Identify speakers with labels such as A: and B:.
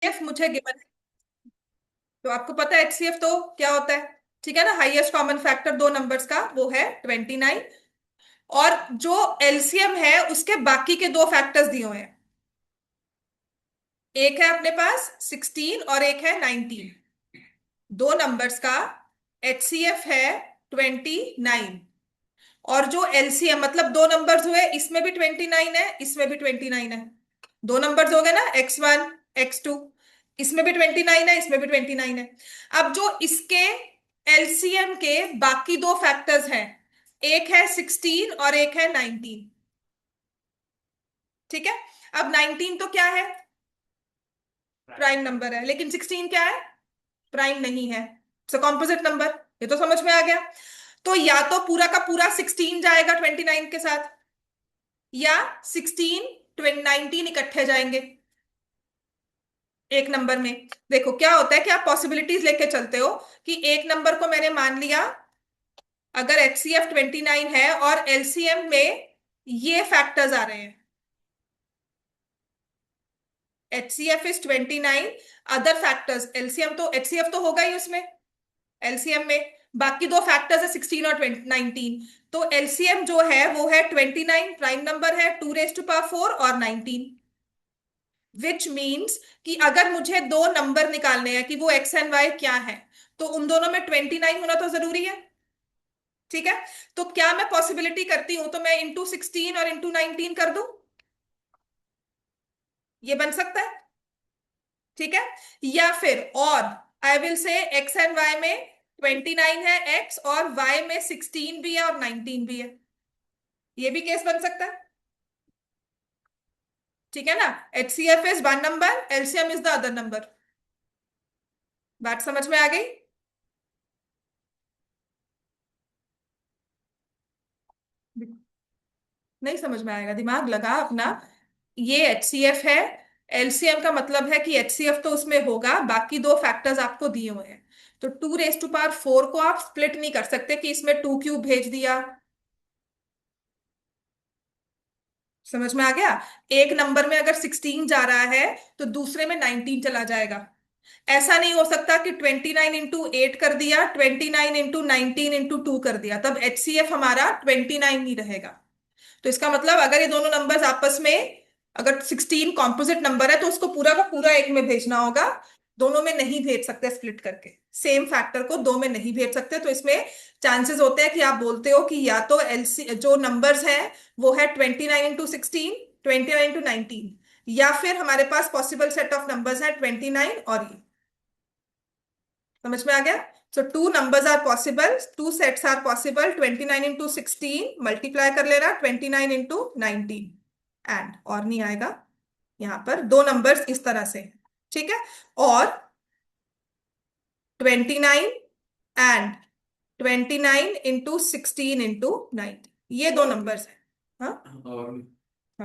A: F मुझे given है, तो आपको पता है एचसीएफ तो क्या होता है, ठीक है ना। हाईएस्ट कॉमन फैक्टर दो नंबर्स का वो है 29। और जो एलसीएम है उसके बाकी के दो फैक्टर्स दिए हुए हैं, एक है अपने पास 16 और एक है 19। दो नंबर्स का एचसीएफ है 29। और जो एलसीएम मतलब दो नंबर्स हुए, इसमें भी 29 है, इसमें भी 29 है। दो नंबर्स हो गए ना, x1 x2, इसमें भी 29 है, इसमें भी 29 है। अब जो इसके एलसीएम के बाकी दो फैक्टर्स हैं, एक है 16 और एक है 19। ठीक है। अब 19 तो क्या है, प्राइम नंबर है, लेकिन 16 क्या है, प्राइम नहीं है। सो कॉम्पोजिट नंबर, ये तो समझ में आ गया। तो या तो पूरा का पूरा 16 जाएगा 29 के साथ, या 16 19 इकट्ठे जाएंगे एक नंबर में। देखो क्या होता है कि आप पॉसिबिलिटीज लेके चलते हो कि एक नंबर को मैंने मान लिया, अगर एचसीएफ 29 है और एलसीएम में ये फैक्टर्स आ रहे हैं, HCF is 29, other factors LCM तो एचसीएफ तो होगा ही उसमें, एलसीएम में बाकी दो फैक्टर्स है 16 और 19। तो एलसीएम जो है वो है 29, प्राइम नंबर है 2 raised to power 4 और 19। विच मीन्स कि अगर मुझे दो नंबर निकालने हैं कि वो एक्स एंड वाई क्या है, तो उन दोनों में 29 होना तो जरूरी है। ठीक है। तो क्या मैं पॉसिबिलिटी करती हूं तो मैं इंटू 16 और इंटू 19 कर दूं, ये बन सकता है। ठीक है। या फिर और I will say X and Y में 29 है एक्स, और वाई में 16 भी है और 19 भी है, ये भी केस बन सकता है। ठीक है ना। H C F is one number, LCM is the other number. बात समझ में आ गई। नहीं समझ में आएगा, दिमाग लगा अपना। ये एच सी एफ है, एलसीएम का मतलब है कि एचसीएफ तो उसमें होगा, बाकी दो फैक्टर्स आपको दिए हुए हैं। तो 2 raised to power 4 को आप स्प्लिट नहीं कर सकते कि इसमें 2 क्यूब भेज दिया। समझ में आ गया। एक नंबर में अगर 16 जा रहा है तो दूसरे में 19 चला जाएगा। ऐसा नहीं हो सकता कि 29 into 8 कर दिया, 29 into 19 into 2 कर दिया, तब एचसीएफ हमारा 29 नहीं रहेगा। तो इसका मतलब अगर ये दोनों नंबर्स आपस में, अगर 16 कॉम्पोजिट नंबर है तो उसको पूरा का पूरा एक में भेजना होगा। दोनों में नहीं भेज सकते स्प्लिट करके, सेम फैक्टर को दो में नहीं भेज सकते। तो इसमें चांसेस होते हैं कि आप बोलते हो कि या तो एलसी जो नंबर्स हैं वो है 29 into 16, 29 into 19, या फिर हमारे पास पॉसिबल सेट ऑफ नंबर्स है 29 और ये। समझ में आ गया। So two numbers are possible, two sets are possible, 29 into 16 multiply कर लेना 29 into 19, एंड और नहीं आएगा। यहां पर दो नंबर्स इस तरह से, ठीक है। और 29 एंड 29 into 16 into 19, ये दो नंबर्स है। हाँ,